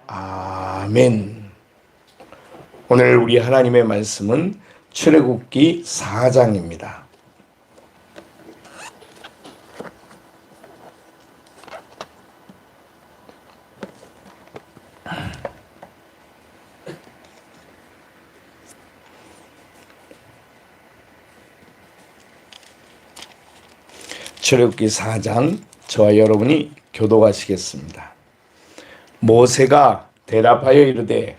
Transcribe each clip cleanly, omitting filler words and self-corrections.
아멘. 오늘 우리 하나님의 말씀은 출애굽기 4장입니다. 출애굽기 4장 저와 여러분이 교독하시겠습니다. 모세가 대답하여 이르되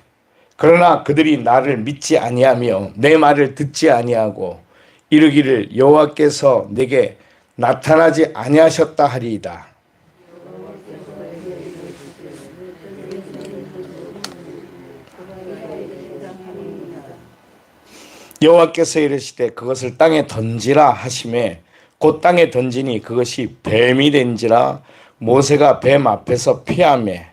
그러나 그들이 나를 믿지 아니하며 내 말을 듣지 아니하고 이르기를 여호와께서 내게 나타나지 아니하셨다 하리이다. 여호와께서 이르시되 그것을 땅에 던지라 하시매 곧 땅에 던지니 그것이 뱀이 된지라 모세가 뱀 앞에서 피하매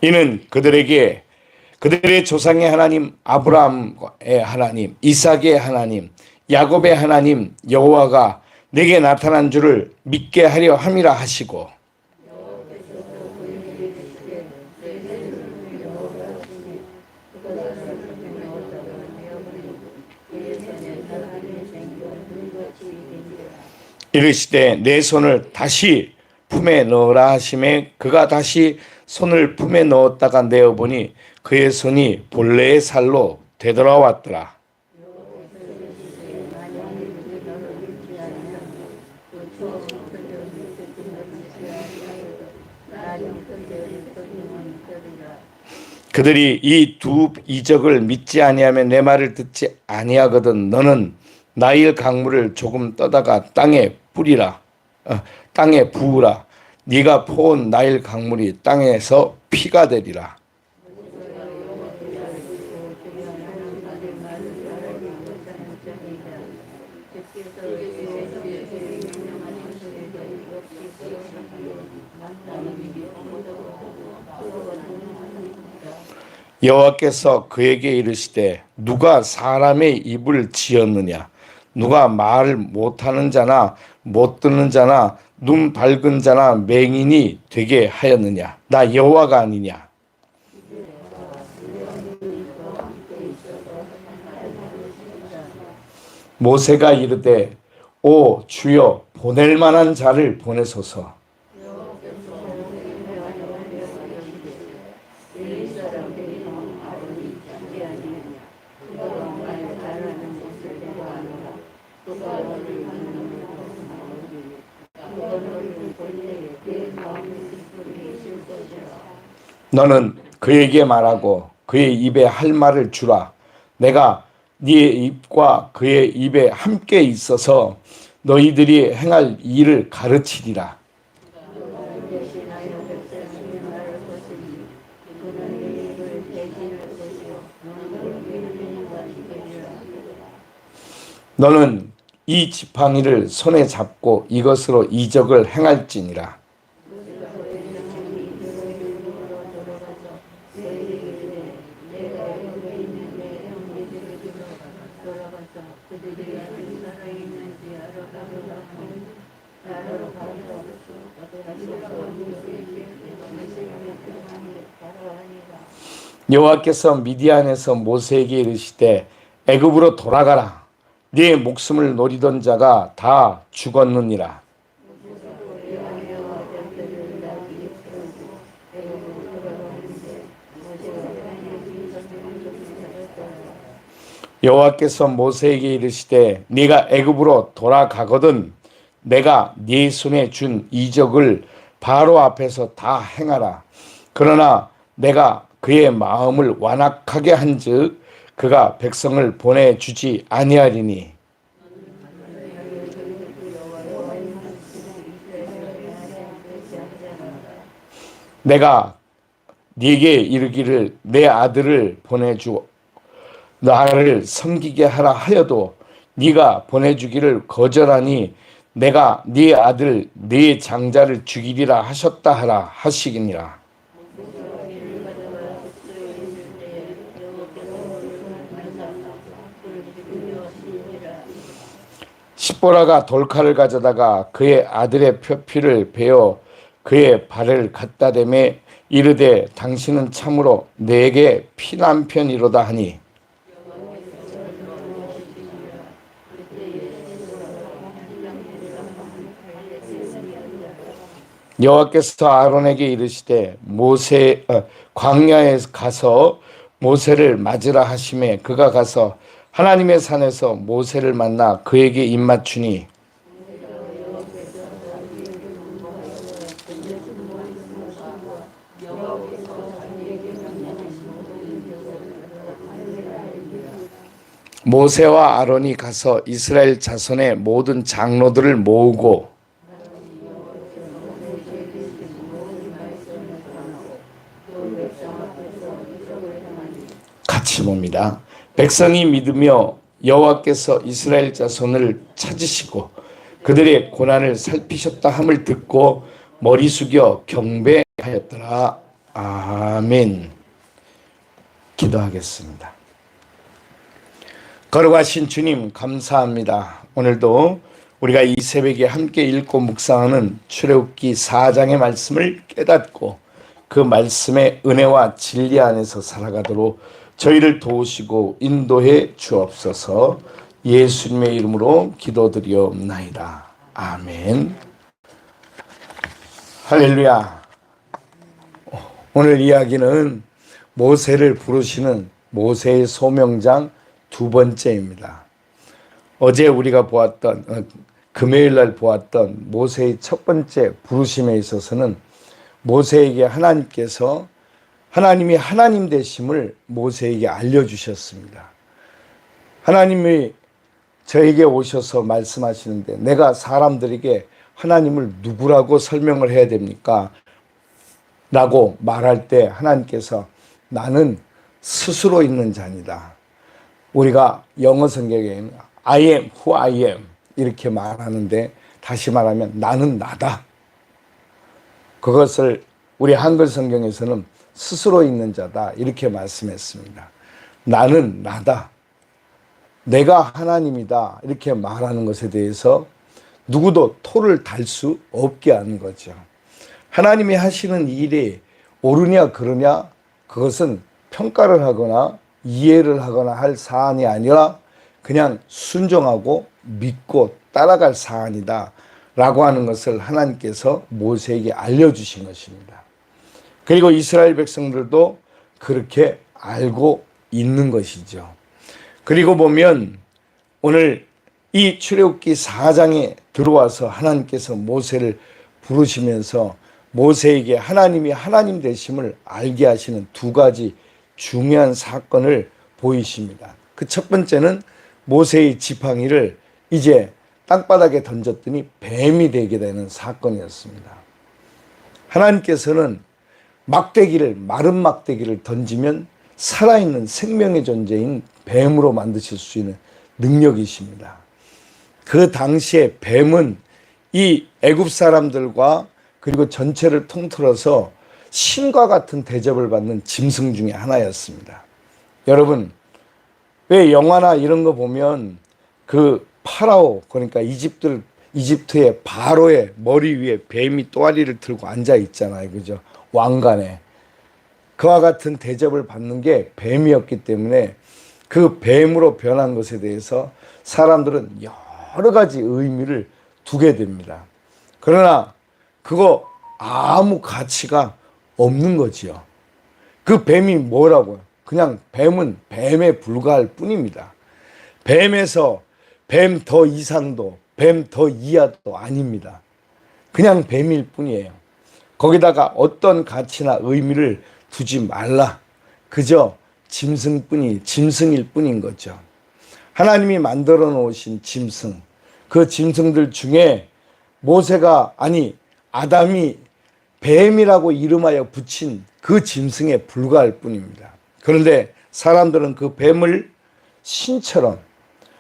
이는 그들에게 그들의 조상의 하나님 아브라함의 하나님 이삭의 하나님 야곱의 하나님 여호와가 내게 나타난 줄을 믿게 하려 함이라 하시고 이르시되 내 손을 다시 품에 넣으라 하시매 그가 다시 손을 품에 넣었다가 내어보니 그의 손이 본래의 살로 되돌아왔더라. 그들이 이 두 이적을 믿지 아니하면 내 말을 듣지 아니하거든 너는 나일 강물을 조금 떠다가 땅에 뿌리라. 땅에 부으라. 네가 포온 나일 강물이 땅에서 피가 되리라. 여호와께서 그에게 이르시되 누가 사람의 입을 지었느냐 누가 말 못하는 자나 못 듣는 자나 눈 밝은 자나 맹인이 되게 하였느냐 나 여호와가 아니냐. 모세가 이르되 오 주여 보낼 만한 자를 보내소서. 너는 그에게 말하고 그의 입에 할 말을 주라. 내가 네 입과 그의 입에 함께 있어서 너희들이 행할 일을 가르치리라. 너는 이 지팡이를 손에 잡고 이것으로 이적을 행할지니라. 여호와께서 미디안에서 모세에게 이르시되 애굽으로 돌아가라. 네 목숨을 노리던 자가 다 죽었느니라. 여호와께서 모세에게 이르시되 네가 애굽으로 돌아가거든 내가 네 손에 준 이적을 바로 앞에서 다 행하라. 그러나 내가 그의 마음을 완악하게 한즉 그가 백성을 보내주지 아니하리니 내가 네게 이르기를 내 아들을 보내주고 나를 섬기게 하라 하여도 네가 보내주기를 거절하니 내가 네 아들 네 장자를 죽이리라 하셨다 하라 하시기니라. 십보라가 돌칼을 가져다가 그의 아들의 표피를 베어 그의 발을 갖다 대매 이르되 당신은 참으로 내게 피난편이로다 하니 여호와께서 아론에게 이르시되 광야에 가서 모세를 맞으라 하시매 그가 가서 하나님의 산에서 모세를 만나 그에게 입맞추니 모세와 아론이 가서 이스라엘 자손의 모든 장로들을 모으고 같이 봅니다. 백성이 믿으며 여호와께서 이스라엘 자손을 찾으시고 그들의 고난을 살피셨다 함을 듣고 머리 숙여 경배하였더라. 아멘. 기도하겠습니다. 거룩하신 주님 감사합니다. 오늘도 우리가 이 새벽에 함께 읽고 묵상하는 출애굽기 4장의 말씀을 깨닫고 그 말씀의 은혜와 진리 안에서 살아가도록 저희를 도우시고 인도해 주옵소서. 예수님의 이름으로 기도드리옵나이다. 아멘. 할렐루야. 오늘 이야기는 모세를 부르시는 모세의 소명장 두 번째입니다. 어제 우리가 보았던 금요일 날 보았던 모세의 첫 번째 부르심에 있어서는 모세에게 하나님이 하나님 되심을 모세에게 알려주셨습니다. 하나님이 저에게 오셔서 말씀하시는데 내가 사람들에게 하나님을 누구라고 설명을 해야 됩니까? 라고 말할 때 하나님께서 나는 스스로 있는 자니다. 우리가 영어 성경에 I am who I am 이렇게 말하는데 다시 말하면 나는 나다. 그것을 우리 한글 성경에서는 스스로 있는 자다 이렇게 말씀했습니다. 나는 나다. 내가 하나님이다 이렇게 말하는 것에 대해서 누구도 토를 달 수 없게 하는 거죠. 하나님이 하시는 일이 옳으냐 그르냐 그것은 평가를 하거나 이해를 하거나 할 사안이 아니라 그냥 순종하고 믿고 따라갈 사안이다 라고 하는 것을 하나님께서 모세에게 알려주신 것입니다. 그리고 이스라엘 백성들도 그렇게 알고 있는 것이죠. 그리고 보면 오늘 이 출애굽기 4장에 들어와서 하나님께서 모세를 부르시면서 모세에게 하나님이 하나님 되심을 알게 하시는 두 가지 중요한 사건을 보이십니다. 그 첫 번째는 모세의 지팡이를 이제 땅바닥에 던졌더니 뱀이 되게 되는 사건이었습니다. 하나님께서는 마른 막대기를 던지면 살아있는 생명의 존재인 뱀으로 만드실 수 있는 능력이십니다. 그 당시에 뱀은 이 애굽 사람들과 그리고 전체를 통틀어서 신과 같은 대접을 받는 짐승 중에 하나였습니다. 여러분, 왜 영화나 이런 거 보면 그 파라오, 그러니까 이집트의 바로의 머리 위에 뱀이 또아리를 들고 앉아 있잖아요. 그죠? 왕관에. 그와 같은 대접을 받는 게 뱀이었기 때문에 그 뱀으로 변한 것에 대해서 사람들은 여러 가지 의미를 두게 됩니다. 그러나 그거 아무 가치가 없는 거지요. 그 뱀이 뭐라고요? 그냥 뱀은 뱀에 불과할 뿐입니다. 뱀에서 뱀 더 이상도 뱀 더 이하도 아닙니다. 그냥 뱀일 뿐이에요. 거기다가 어떤 가치나 의미를 두지 말라. 그저 짐승일 뿐인 거죠. 하나님이 만들어 놓으신 짐승, 그 짐승들 중에 아담이 뱀이라고 이름하여 붙인 그 짐승에 불과할 뿐입니다. 그런데 사람들은 그 뱀을 신처럼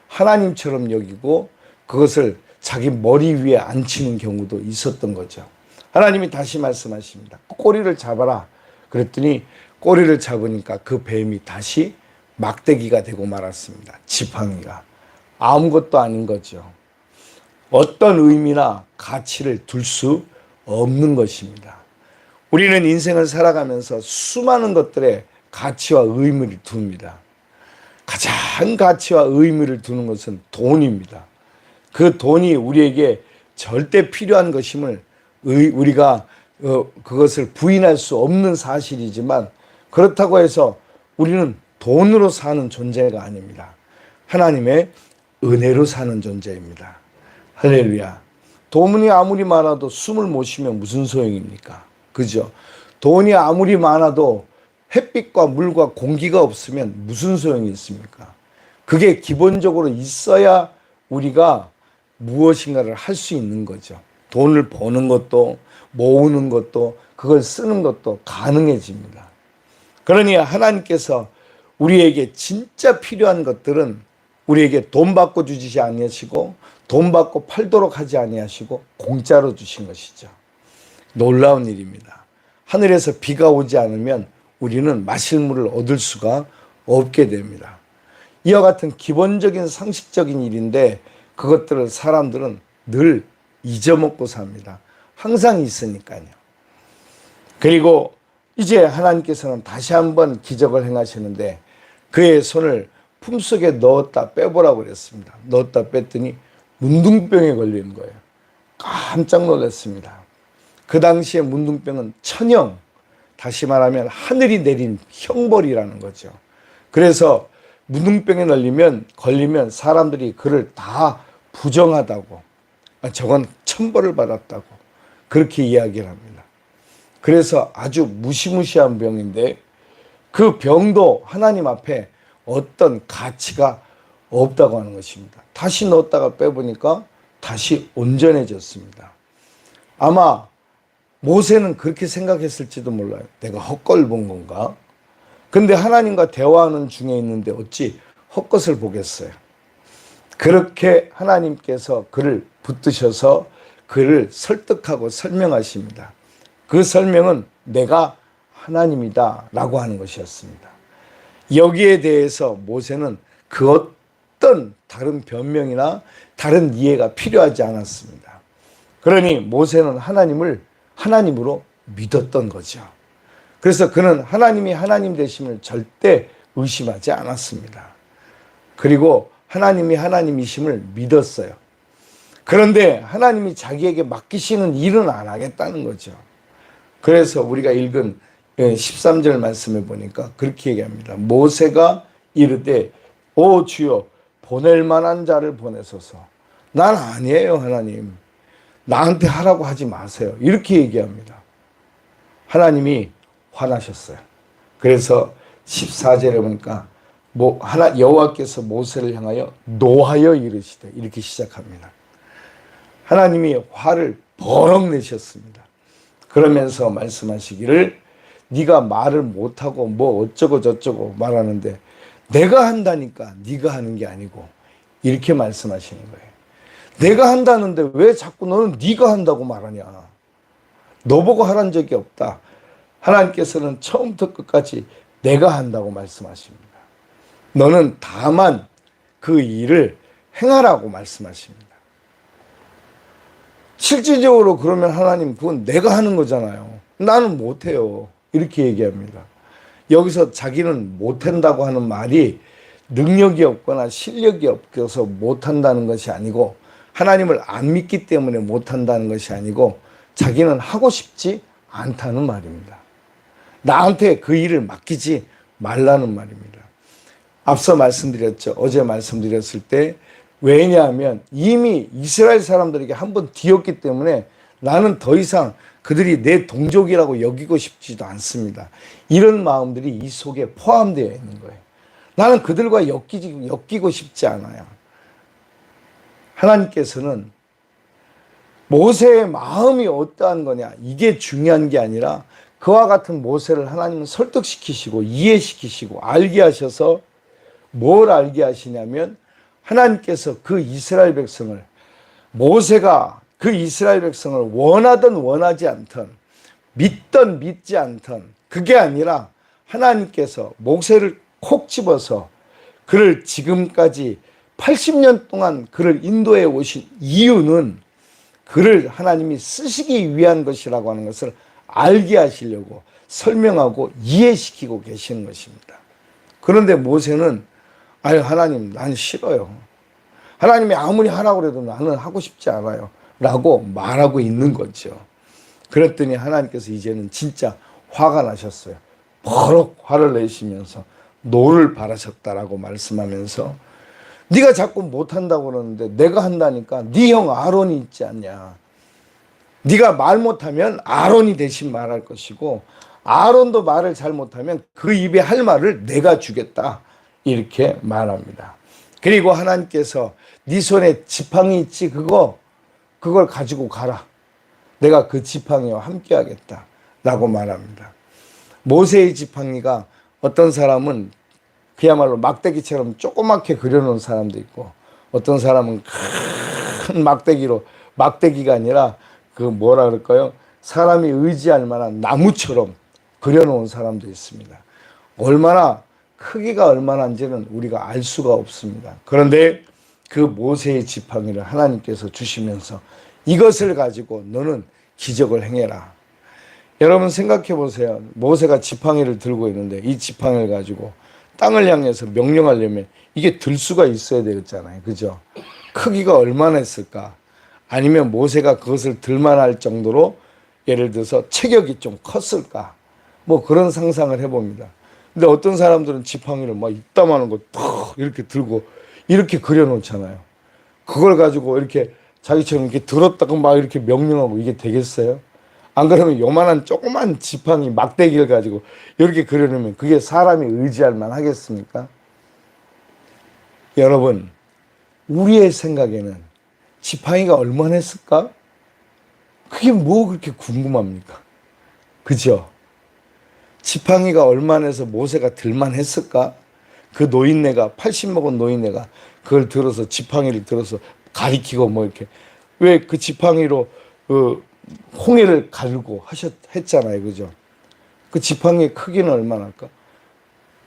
하나님처럼 여기고 그것을 자기 머리 위에 앉히는 경우도 있었던 거죠. 하나님이 다시 말씀하십니다. 꼬리를 잡아라. 그랬더니 꼬리를 잡으니까 그 뱀이 다시 막대기가 되고 말았습니다. 지팡이가. 아무것도 아닌 거죠. 어떤 의미나 가치를 둘 수 없는 것입니다. 우리는 인생을 살아가면서 수많은 것들에 가치와 의미를 둡니다. 가장 가치와 의미를 두는 것은 돈입니다. 그 돈이 우리에게 절대 필요한 것임을 우리가 그것을 부인할 수 없는 사실이지만, 그렇다고 해서 우리는 돈으로 사는 존재가 아닙니다. 하나님의 은혜로 사는 존재입니다. 할렐루야. 돈이 아무리 많아도 숨을 못 쉬면 무슨 소용입니까? 그죠? 돈이 아무리 많아도 햇빛과 물과 공기가 없으면 무슨 소용이 있습니까? 그게 기본적으로 있어야 우리가 무엇인가를 할 수 있는 거죠. 돈을 버는 것도, 모으는 것도, 그걸 쓰는 것도 가능해집니다. 그러니 하나님께서 우리에게 진짜 필요한 것들은 우리에게 돈 받고 주시지 아니하시고, 돈 받고 팔도록 하지 아니하시고 공짜로 주신 것이죠. 놀라운 일입니다. 하늘에서 비가 오지 않으면 우리는 마실 물을 얻을 수가 없게 됩니다. 이와 같은 기본적인 상식적인 일인데, 그것들을 사람들은 늘 잊어먹고 삽니다. 항상 있으니까요. 그리고 이제 하나님께서는 다시 한번 기적을 행하시는데, 그의 손을 품속에 넣었다 빼보라고 그랬습니다. 넣었다 뺐더니 문둥병에 걸리는 거예요. 깜짝 놀랐습니다. 그 당시에 문둥병은 천형, 다시 말하면 하늘이 내린 형벌이라는 거죠. 그래서 문둥병에 걸리면 사람들이 그를 다 부정하다고, 저건 천벌을 받았다고 그렇게 이야기를 합니다. 그래서 아주 무시무시한 병인데, 그 병도 하나님 앞에 어떤 가치가 없다고 하는 것입니다. 다시 넣었다가 빼보니까 다시 온전해졌습니다. 아마 모세는 그렇게 생각했을지도 몰라요. 내가 헛걸 본 건가? 근데 하나님과 대화하는 중에 있는데 어찌 헛것을 보겠어요. 그렇게 하나님께서 그를 붙드셔서 그를 설득하고 설명하십니다. 그 설명은 내가 하나님이다 라고 하는 것이었습니다. 여기에 대해서 모세는 그 어떤 다른 변명이나 다른 이해가 필요하지 않았습니다. 그러니 모세는 하나님을 하나님으로 믿었던 거죠. 그래서 그는 하나님이 하나님 되심을 절대 의심하지 않았습니다. 그리고 하나님이 하나님이심을 믿었어요. 그런데 하나님이 자기에게 맡기시는 일은 안 하겠다는 거죠. 그래서 우리가 읽은 13절 말씀에 보니까 그렇게 얘기합니다. 모세가 이르되 오 주여 보낼 만한 자를 보내소서. 난 아니에요 하나님. 나한테 하라고 하지 마세요. 이렇게 얘기합니다. 하나님이 화나셨어요. 그래서 14절에 보니까 여호와께서 모세를 향하여 노하여 이르시되 이렇게 시작합니다. 하나님이 화를 버럭 내셨습니다. 그러면서 말씀하시기를 네가 말을 못하고 뭐 어쩌고 저쩌고 말하는데 내가 한다니까 네가 하는 게 아니고 이렇게 말씀하시는 거예요. 내가 한다는데 왜 자꾸 너는 네가 한다고 말하냐. 너보고 하란 적이 없다. 하나님께서는 처음부터 끝까지 내가 한다고 말씀하십니다. 너는 다만 그 일을 행하라고 말씀하십니다. 실질적으로 그러면 하나님 그건 내가 하는 거잖아요. 나는 못해요. 이렇게 얘기합니다. 여기서 자기는 못한다고 하는 말이 능력이 없거나 실력이 없어서 못한다는 것이 아니고 하나님을 안 믿기 때문에 못한다는 것이 아니고 자기는 하고 싶지 않다는 말입니다. 나한테 그 일을 맡기지 말라는 말입니다. 앞서 말씀드렸죠. 어제 말씀드렸을 때 왜냐하면 이미 이스라엘 사람들에게 한번 뒤었기 때문에 나는 더 이상 그들이 내 동족이라고 여기고 싶지도 않습니다. 이런 마음들이 이 속에 포함되어 있는 거예요. 나는 그들과 엮이고 싶지 않아요. 하나님께서는 모세의 마음이 어떠한 거냐 이게 중요한 게 아니라 그와 같은 모세를 하나님은 설득시키시고 이해시키시고 알게 하셔서 뭘 알게 하시냐면 하나님께서 그 이스라엘 백성을 모세가 그 이스라엘 백성을 원하든 원하지 않든 믿든 믿지 않든 그게 아니라 하나님께서 모세를 콕 집어서 그를 지금까지 80년 동안 그를 인도해 오신 이유는 그를 하나님이 쓰시기 위한 것이라고 하는 것을 알게 하시려고 설명하고 이해시키고 계시는 것입니다. 그런데 모세는 아유 하나님 난 싫어요. 하나님이 아무리 하라고 해도 나는 하고 싶지 않아요. 라고 말하고 있는 거죠. 그랬더니 하나님께서 이제는 진짜 화가 나셨어요. 버럭 화를 내시면서 노를 바라셨다라고 말씀하면서 네가 자꾸 못한다고 그러는데 내가 한다니까 네 형 아론이 있지 않냐. 네가 말 못하면 아론이 대신 말할 것이고 아론도 말을 잘 못하면 그 입에 할 말을 내가 주겠다. 이렇게 말합니다. 그리고 하나님께서 네 손에 지팡이 있지 그걸 가지고 가라. 내가 그 지팡이와 함께 하겠다. 라고 말합니다. 모세의 지팡이가 어떤 사람은 그야말로 막대기처럼 조그맣게 그려놓은 사람도 있고 어떤 사람은 큰 막대기가 아니라 그 뭐라 그럴까요? 사람이 의지할 만한 나무처럼 그려놓은 사람도 있습니다. 크기가 얼마나인지는 우리가 알 수가 없습니다. 그런데 그 모세의 지팡이를 하나님께서 주시면서 이것을 가지고 너는 기적을 행해라. 여러분 생각해 보세요. 모세가 지팡이를 들고 있는데 이 지팡이를 가지고 땅을 향해서 명령하려면 이게 들 수가 있어야 되겠잖아요. 그죠? 크기가 얼마나 했을까? 아니면 모세가 그것을 들만할 정도로 예를 들어서 체격이 좀 컸을까? 뭐 그런 상상을 해봅니다. 근데 어떤 사람들은 지팡이를 막 이따만한 거 탁 이렇게 들고 이렇게 그려놓잖아요. 그걸 가지고 이렇게 자기처럼 이렇게 들었다가 막 이렇게 명령하고 이게 되겠어요? 안 그러면 요만한 조그만 지팡이 막대기를 가지고 이렇게 그려놓으면 그게 사람이 의지할 만 하겠습니까? 여러분, 우리의 생각에는 지팡이가 얼마나 했을까? 그게 뭐 그렇게 궁금합니까? 그죠? 지팡이가 얼마나 해서 모세가 들만 했을까? 그 노인네가 80 먹은 노인네가 그걸 들어서 지팡이를 들어서 가리키고 뭐 이렇게 왜 그 지팡이로 홍해를 가르고 했잖아요. 그죠? 그 지팡이의 크기는 얼마나 할까?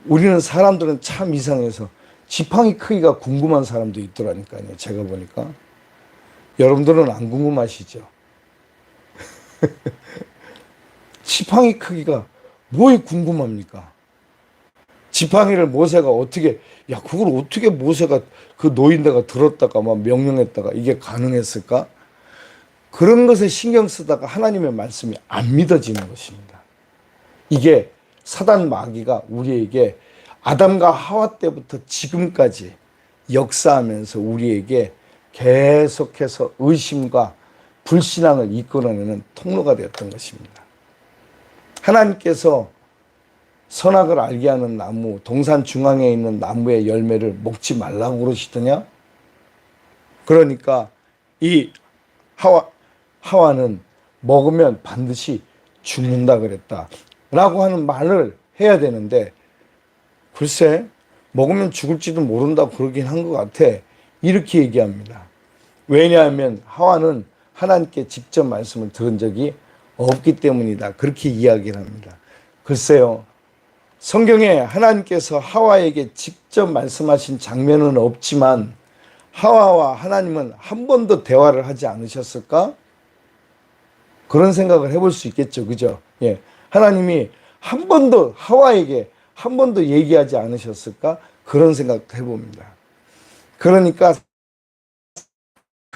우리는 사람들은 참 이상해서 지팡이 크기가 궁금한 사람도 있더라니까요. 제가 보니까. 여러분들은 안 궁금하시죠? 지팡이 크기가 뭐에 궁금합니까? 지팡이를 모세가 그걸 어떻게 모세가 그 노인네가 들었다가 막 명령했다가 이게 가능했을까? 그런 것에 신경 쓰다가 하나님의 말씀이 안 믿어지는 것입니다. 이게 사단 마귀가 우리에게 아담과 하와 때부터 지금까지 역사하면서 우리에게 계속해서 의심과 불신앙을 이끌어내는 통로가 되었던 것입니다. 하나님께서 선악을 알게 하는 나무, 동산 중앙에 있는 나무의 열매를 먹지 말라고 그러시더냐? 그러니까 이 하와는 먹으면 반드시 죽는다 그랬다 라고 하는 말을 해야 되는데 글쎄 먹으면 죽을지도 모른다 그러긴 한 것 같아. 이렇게 얘기합니다. 왜냐하면 하와는 하나님께 직접 말씀을 들은 적이 없기 때문이다. 그렇게 이야기를 합니다. 글쎄요. 성경에 하나님께서 하와에게 직접 말씀하신 장면은 없지만 하와와 하나님은 한 번도 대화를 하지 않으셨을까? 그런 생각을 해볼 수 있겠죠. 그죠? 예. 하나님이 하와에게 한 번도 얘기하지 않으셨을까? 그런 생각도 해봅니다. 그러니까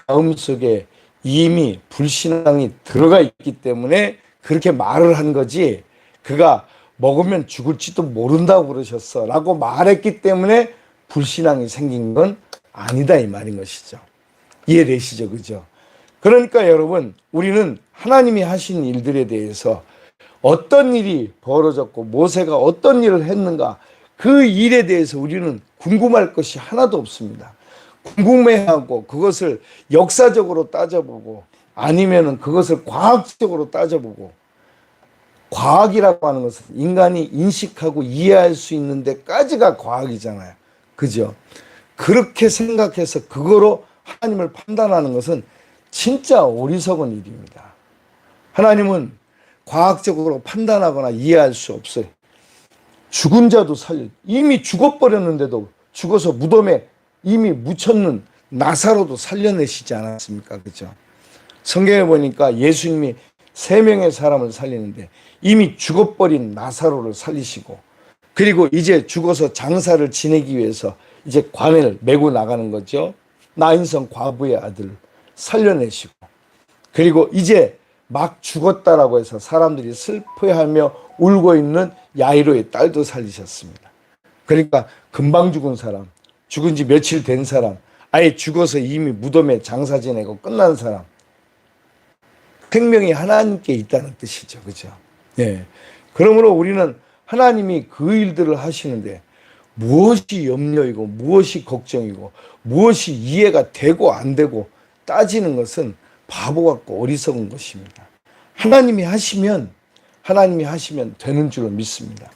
마음속에 이미 불신앙이 들어가 있기 때문에 그렇게 말을 한 거지 그가 먹으면 죽을지도 모른다고 그러셨어 라고 말했기 때문에 불신앙이 생긴 건 아니다 이 말인 것이죠. 이해되시죠? 그죠? 그러니까 여러분 우리는 하나님이 하신 일들에 대해서 어떤 일이 벌어졌고 모세가 어떤 일을 했는가 그 일에 대해서 우리는 궁금할 것이 하나도 없습니다. 궁금해하고 그것을 역사적으로 따져보고 아니면은 그것을 과학적으로 따져보고 과학이라고 하는 것은 인간이 인식하고 이해할 수 있는 데까지가 과학이잖아요. 그죠? 그렇게 생각해서 그거로 하나님을 판단하는 것은 진짜 어리석은 일입니다. 하나님은 과학적으로 판단하거나 이해할 수 없어요. 죽은 자도 이미 죽어버렸는데도 죽어서 무덤에 이미 묻혔는 나사로도 살려내시지 않았습니까? 그죠? 성경에 보니까 예수님이 3명의 사람을 살리는데 이미 죽어버린 나사로를 살리시고, 그리고 이제 죽어서 장사를 지내기 위해서 이제 관을 메고 나가는 거죠. 나인성 과부의 아들 살려내시고, 그리고 이제 막 죽었다라고 해서 사람들이 슬퍼해하며 울고 있는 야이로의 딸도 살리셨습니다. 그러니까 금방 죽은 사람, 죽은 지 며칠 된 사람, 아예 죽어서 이미 무덤에 장사 지내고 끝난 사람, 생명이 하나님께 있다는 뜻이죠. 그죠? 예. 그러므로 우리는 하나님이 그 일들을 하시는데 무엇이 염려이고 무엇이 걱정이고 무엇이 이해가 되고 안 되고 따지는 것은 바보 같고 어리석은 것입니다. 하나님이 하시면 되는 줄로 믿습니다.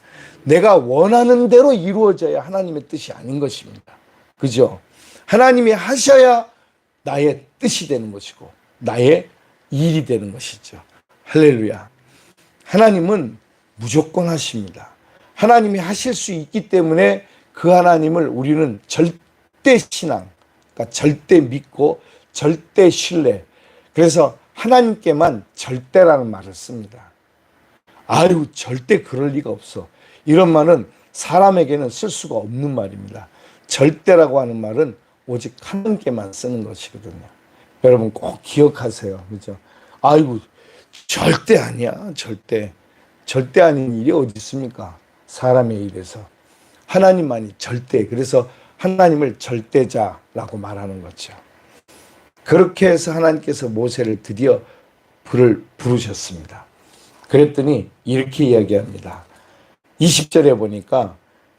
내가 원하는 대로 이루어져야 하나님의 뜻이 아닌 것입니다. 그죠? 하나님이 하셔야 나의 뜻이 되는 것이고 나의 일이 되는 것이죠. 할렐루야. 하나님은 무조건 하십니다. 하나님이 하실 수 있기 때문에 그 하나님을 우리는 절대 신앙, 그러니까 절대 믿고 절대 신뢰. 그래서 하나님께만 절대라는 말을 씁니다. 아유, 절대 그럴 리가 없어. 이런 말은 사람에게는 쓸 수가 없는 말입니다. 절대라고 하는 말은 오직 하나님께만 쓰는 것이거든요. 여러분 꼭 기억하세요. 그죠? 아이고, 절대 아니야. 절대 아닌 일이 어디 있습니까? 사람의 일에서. 하나님만이 절대. 그래서 하나님을 절대자라고 말하는 거죠. 그렇게 해서 하나님께서 모세를 드디어 부르셨습니다. 그랬더니 이렇게 이야기합니다. 20절에 보니까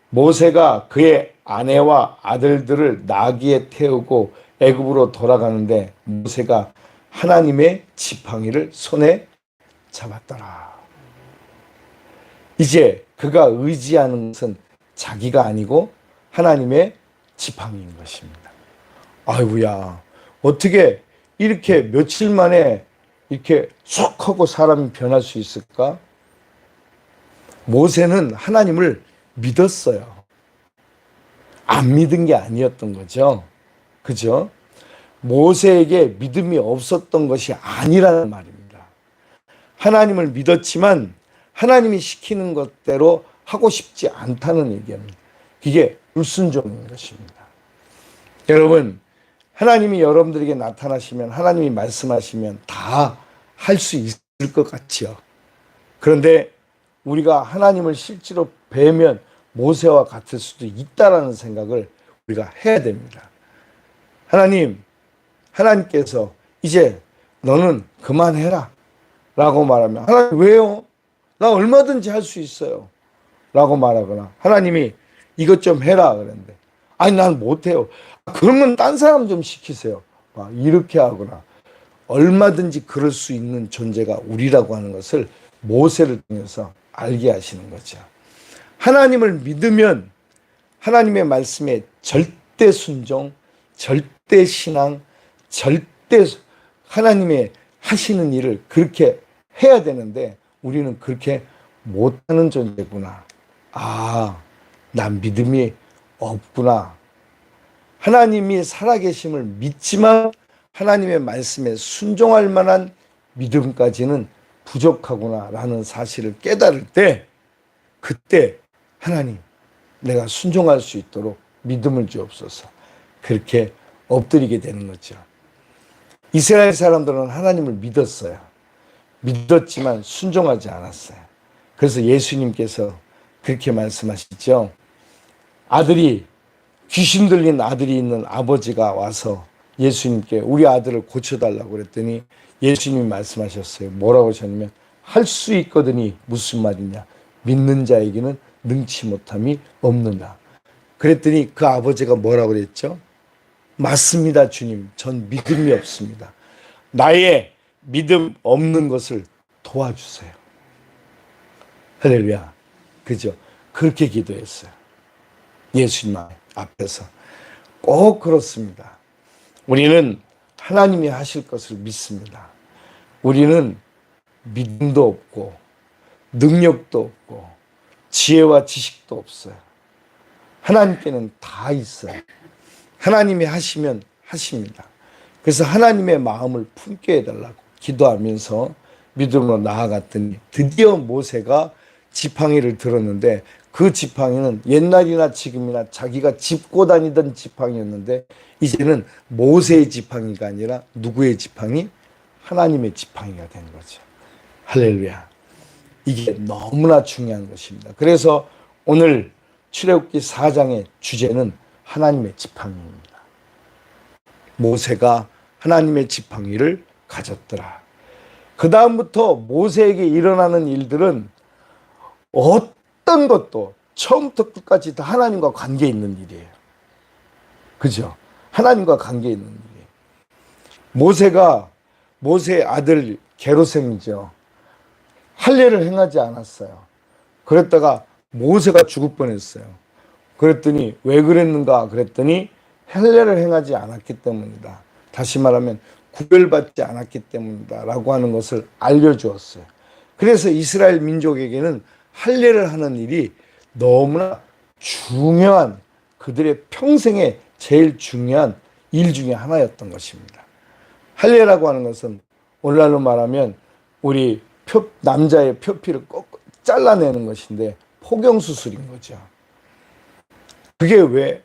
모세가 그의 아내와 아들들을 나귀에 태우고 애굽으로 돌아가는데 모세가 하나님의 지팡이를 손에 잡았더라. 이제 그가 의지하는 것은 자기가 아니고 하나님의 지팡이인 것입니다. 아이고야, 어떻게 이렇게 며칠 만에 이렇게 쏙 하고 사람이 변할 수 있을까? 모세는 하나님을 믿었어요. 안 믿은 게 아니었던 거죠. 그죠? 모세에게 믿음이 없었던 것이 아니라는 말입니다. 하나님을 믿었지만 하나님이 시키는 것대로 하고 싶지 않다는 얘기입니다. 그게 불순종인 것입니다. 여러분, 하나님이 여러분들에게 나타나시면, 하나님이 말씀하시면 다 할 수 있을 것 같지요. 그런데 우리가 하나님을 실제로 뵈면 모세와 같을 수도 있다라는 생각을 우리가 해야 됩니다. 하나님께서 이제 너는 그만해라 라고 말하면, 하나님 왜요? 나 얼마든지 할 수 있어요 라고 말하거나, 하나님이 이것 좀 해라 그랬는데, 아니 난 못해요. 그러면 딴 사람 좀 시키세요. 막 이렇게 하거나, 얼마든지 그럴 수 있는 존재가 우리라고 하는 것을 모세를 통해서 알게 하시는 거죠. 하나님을 믿으면 하나님의 말씀에 절대 순종, 절대 신앙, 절대 하나님의 하시는 일을 그렇게 해야 되는데 우리는 그렇게 못하는 존재구나. 아, 난 믿음이 없구나. 하나님이 살아계심을 믿지만 하나님의 말씀에 순종할 만한 믿음까지는 부족하구나라는 사실을 깨달을 때, 그때 하나님, 내가 순종할 수 있도록 믿음을 주옵소서. 그렇게 엎드리게 되는 거죠. 이스라엘 사람들은 하나님을 믿었어요. 믿었지만 순종하지 않았어요. 그래서 예수님께서 그렇게 말씀하시죠. 귀신 들린 아들이 있는 아버지가 와서 예수님께 우리 아들을 고쳐달라고 그랬더니 예수님이 말씀하셨어요. 뭐라고 하셨냐면, 할 수 있거든이 무슨 말이냐. 믿는 자에게는 능치 못함이 없느냐. 그랬더니 그 아버지가 뭐라고 그랬죠? 맞습니다, 주님. 전 믿음이 없습니다. 나의 믿음 없는 것을 도와주세요. 할렐루야. 그죠? 그렇게 기도했어요. 예수님 앞에서. 꼭 그렇습니다. 우리는 하나님이 하실 것을 믿습니다. 우리는 믿음도 없고 능력도 없고 지혜와 지식도 없어요. 하나님께는 다 있어요. 하나님이 하시면 하십니다. 그래서 하나님의 마음을 품게 해달라고 기도하면서 믿음으로 나아갔더니 드디어 모세가 지팡이를 들었는데 그 지팡이는 옛날이나 지금이나 자기가 짚고 다니던 지팡이였는데 이제는 모세의 지팡이가 아니라 누구의 지팡이? 하나님의 지팡이가 된 거죠. 할렐루야. 이게 너무나 중요한 것입니다. 그래서 오늘 출애굽기 4장의 주제는 하나님의 지팡이입니다. 모세가 하나님의 지팡이를 가졌더라. 그 다음부터 모세에게 일어나는 일들은 어떤 것도 처음부터 끝까지 다 하나님과 관계 있는 일이에요. 그죠? 하나님과 관계 있는 일이에요. 모세의 아들 게르솜이죠. 할례를 행하지 않았어요. 그랬다가 모세가 죽을 뻔했어요. 그랬더니 왜 그랬는가 그랬더니 할례를 행하지 않았기 때문이다. 다시 말하면 구별받지 않았기 때문이다 라고 하는 것을 알려주었어요. 그래서 이스라엘 민족에게는 할례를 하는 일이 너무나 중요한, 그들의 평생에 제일 중요한 일 중에 하나였던 것입니다. 할례라고 하는 것은 오늘날로 말하면 우리 남자의 표피를 꼭 잘라내는 것인데 포경수술인 거죠. 그게 왜?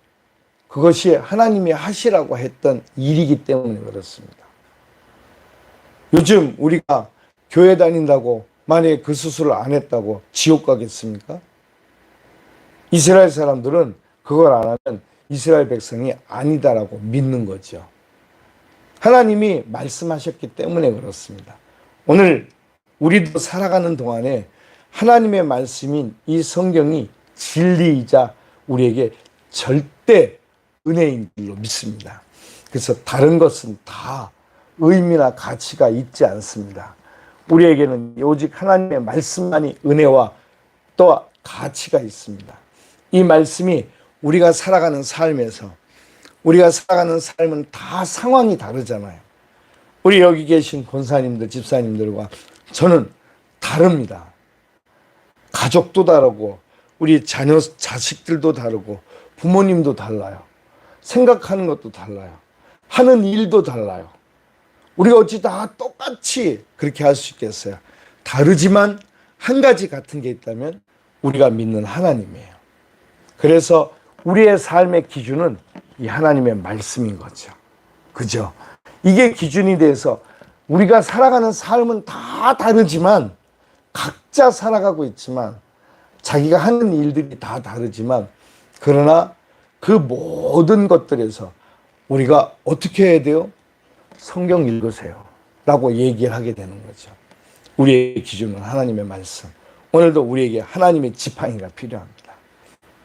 그것이 하나님이 하시라고 했던 일이기 때문에 그렇습니다. 요즘 우리가 교회 다닌다고 만약에 그 수술을 안 했다고 지옥 가겠습니까? 이스라엘 사람들은 그걸 안 하면 이스라엘 백성이 아니다라고 믿는 거죠. 하나님이 말씀하셨기 때문에 그렇습니다. 오늘 우리도 살아가는 동안에 하나님의 말씀인 이 성경이 진리이자 우리에게 절대 은혜인 줄로 믿습니다. 그래서 다른 것은 다 의미나 가치가 있지 않습니다. 우리에게는 오직 하나님의 말씀만이 은혜와 또 가치가 있습니다. 이 말씀이 우리가 살아가는 삶에서 우리가 살아가는 삶은 다 상황이 다르잖아요. 우리 여기 계신 권사님들, 집사님들과 저는 다릅니다. 가족도 다르고 우리 자식들도 다르고 부모님도 달라요. 생각하는 것도 달라요. 하는 일도 달라요. 우리가 어찌 다 똑같이 그렇게 할 수 있겠어요? 다르지만 한 가지 같은 게 있다면 우리가 믿는 하나님이에요. 그래서 우리의 삶의 기준은 이 하나님의 말씀인 거죠. 그죠? 이게 기준이 돼서 우리가 살아가는 삶은 다 다르지만 각자 살아가고 있지만 자기가 하는 일들이 다 다르지만 그러나 그 모든 것들에서 우리가 어떻게 해야 돼요? 성경 읽으세요 라고 얘기를 하게 되는 거죠. 우리의 기준은 하나님의 말씀. 오늘도 우리에게 하나님의 지팡이가 필요합니다.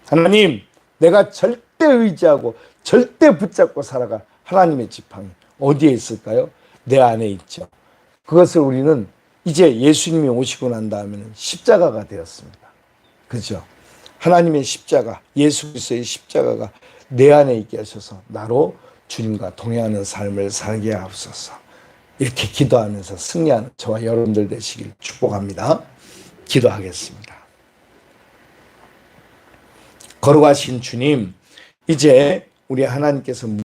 하나님, 내가 절대 의지하고 절대 붙잡고 살아갈 하나님의 지팡이 어디에 있을까요? 내 안에 있죠. 그것을 우리는 이제 예수님이 오시고 난 다음에는 십자가가 되었습니다. 그죠? 하나님의 십자가, 예수 그리스도의 십자가가 내 안에 있게 하셔서 나로 주님과 동행하는 삶을 살게 하옵소서. 이렇게 기도하면서 승리하는 저와 여러분들 되시길 축복합니다. 기도하겠습니다. 걸어가신 주님, 이제 우리 하나님께서